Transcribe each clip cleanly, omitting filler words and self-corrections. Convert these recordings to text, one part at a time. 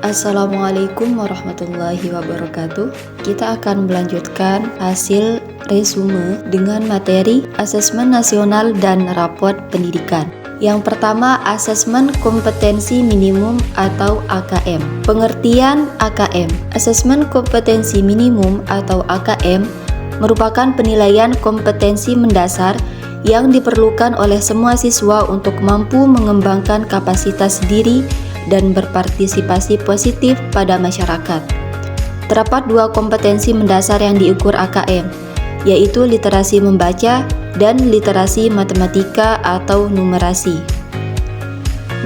Assalamualaikum warahmatullahi wabarakatuh. Kita akan melanjutkan hasil resume dengan materi Asesmen Nasional dan Raport Pendidikan. Yang pertama, Asesmen Kompetensi Minimum atau AKM. Pengertian AKM. Asesmen Kompetensi Minimum atau AKM merupakan penilaian kompetensi mendasar yang diperlukan oleh semua siswa untuk mampu mengembangkan kapasitas diri dan berpartisipasi positif pada masyarakat. Terdapat dua kompetensi mendasar yang diukur AKM, yaitu literasi membaca dan literasi matematika atau numerasi.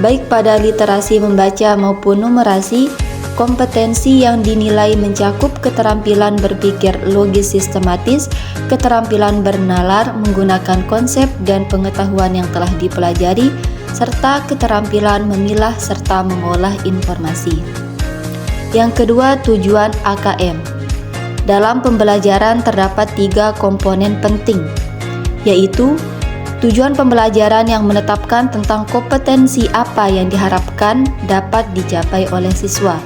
Baik pada literasi membaca maupun numerasi, kompetensi yang dinilai mencakup keterampilan berpikir logis sistematis, keterampilan bernalar menggunakan konsep dan pengetahuan yang telah dipelajari, serta keterampilan memilah serta mengolah informasi. Yang kedua, tujuan AKM. Dalam pembelajaran terdapat 3 komponen penting, yaitu tujuan pembelajaran yang menetapkan tentang kompetensi apa yang diharapkan dapat dicapai oleh siswa.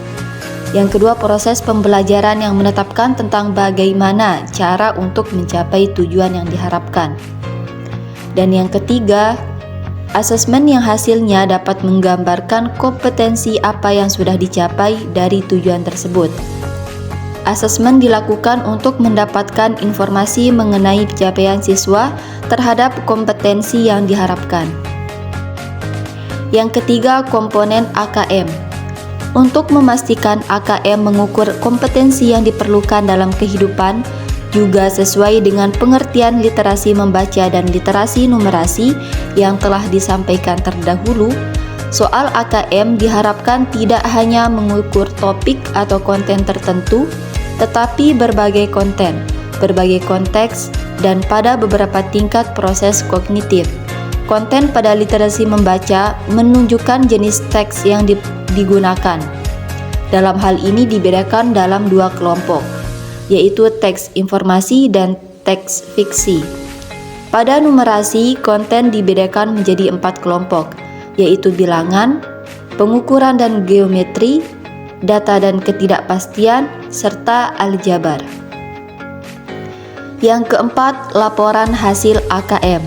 Yang kedua, proses pembelajaran yang menetapkan tentang bagaimana cara untuk mencapai tujuan yang diharapkan. Dan yang ketiga, asesmen yang hasilnya dapat menggambarkan kompetensi apa yang sudah dicapai dari tujuan tersebut. Asesmen dilakukan untuk mendapatkan informasi mengenai pencapaian siswa terhadap kompetensi yang diharapkan. Yang ketiga, komponen AKM. Untuk memastikan AKM mengukur kompetensi yang diperlukan dalam kehidupan, juga sesuai dengan pengertian literasi membaca dan literasi numerasi yang telah disampaikan terdahulu, soal AKM diharapkan tidak hanya mengukur topik atau konten tertentu, tetapi berbagai konten, berbagai konteks, dan pada beberapa tingkat proses kognitif. Konten pada literasi membaca menunjukkan jenis teks yang digunakan. Dalam hal ini dibedakan dalam 2 kelompok, yaitu teks informasi dan teks fiksi. Pada numerasi, konten dibedakan menjadi 4 kelompok, yaitu bilangan, pengukuran dan geometri, data dan ketidakpastian, serta aljabar. Yang keempat, laporan hasil AKM.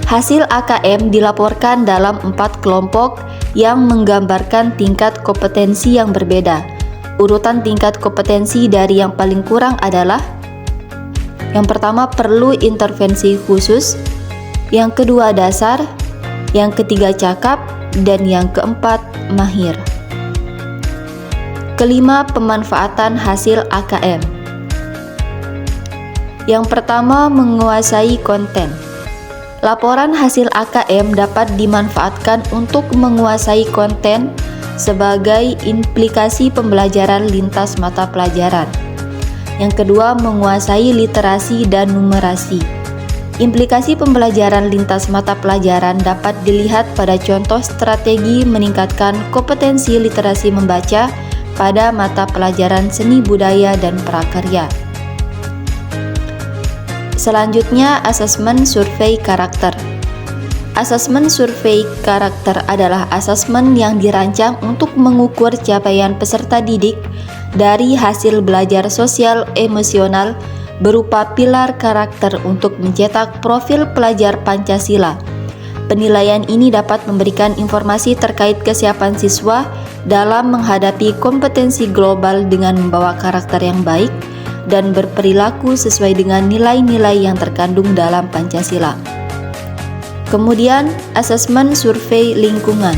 Hasil AKM dilaporkan dalam 4 kelompok yang menggambarkan tingkat kompetensi yang berbeda. Urutan tingkat kompetensi dari yang paling kurang adalah: yang pertama, perlu intervensi khusus, yang kedua, dasar, yang ketiga, cakap, dan yang keempat, mahir. Kelima, pemanfaatan hasil AKM. Yang pertama, menguasai konten. Laporan hasil AKM dapat dimanfaatkan untuk menguasai konten sebagai implikasi pembelajaran lintas mata pelajaran. Yang kedua, menguasai literasi dan numerasi. Implikasi pembelajaran lintas mata pelajaran dapat dilihat pada contoh strategi meningkatkan kompetensi literasi membaca pada mata pelajaran seni budaya dan prakarya. Selanjutnya, asesmen survei karakter. Asesmen survei karakter adalah asesmen yang dirancang untuk mengukur capaian peserta didik dari hasil belajar sosial emosional berupa pilar karakter untuk mencetak profil pelajar Pancasila. Penilaian ini dapat memberikan informasi terkait kesiapan siswa dalam menghadapi kompetensi global dengan membawa karakter yang baik dan berperilaku sesuai dengan nilai-nilai yang terkandung dalam Pancasila. Kemudian, asesmen survei lingkungan.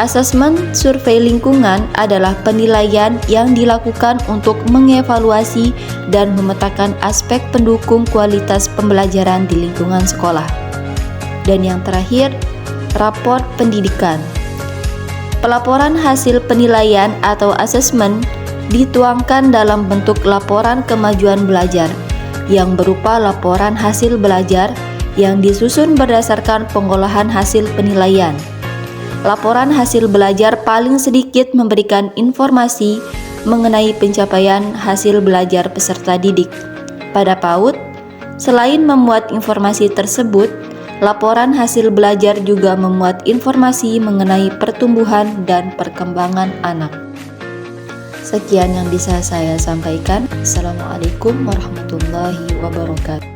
Asesmen survei lingkungan adalah penilaian yang dilakukan untuk mengevaluasi dan memetakan aspek pendukung kualitas pembelajaran di lingkungan sekolah. Dan yang terakhir, raport pendidikan. Pelaporan hasil penilaian atau asesmen dituangkan dalam bentuk laporan kemajuan belajar yang berupa laporan hasil belajar yang disusun berdasarkan pengolahan hasil penilaian. Laporan hasil belajar paling sedikit memberikan informasi mengenai pencapaian hasil belajar peserta didik. Pada PAUD, selain memuat informasi tersebut, laporan hasil belajar juga memuat informasi mengenai pertumbuhan dan perkembangan anak. Sekian yang bisa saya sampaikan. Assalamualaikum warahmatullahi wabarakatuh.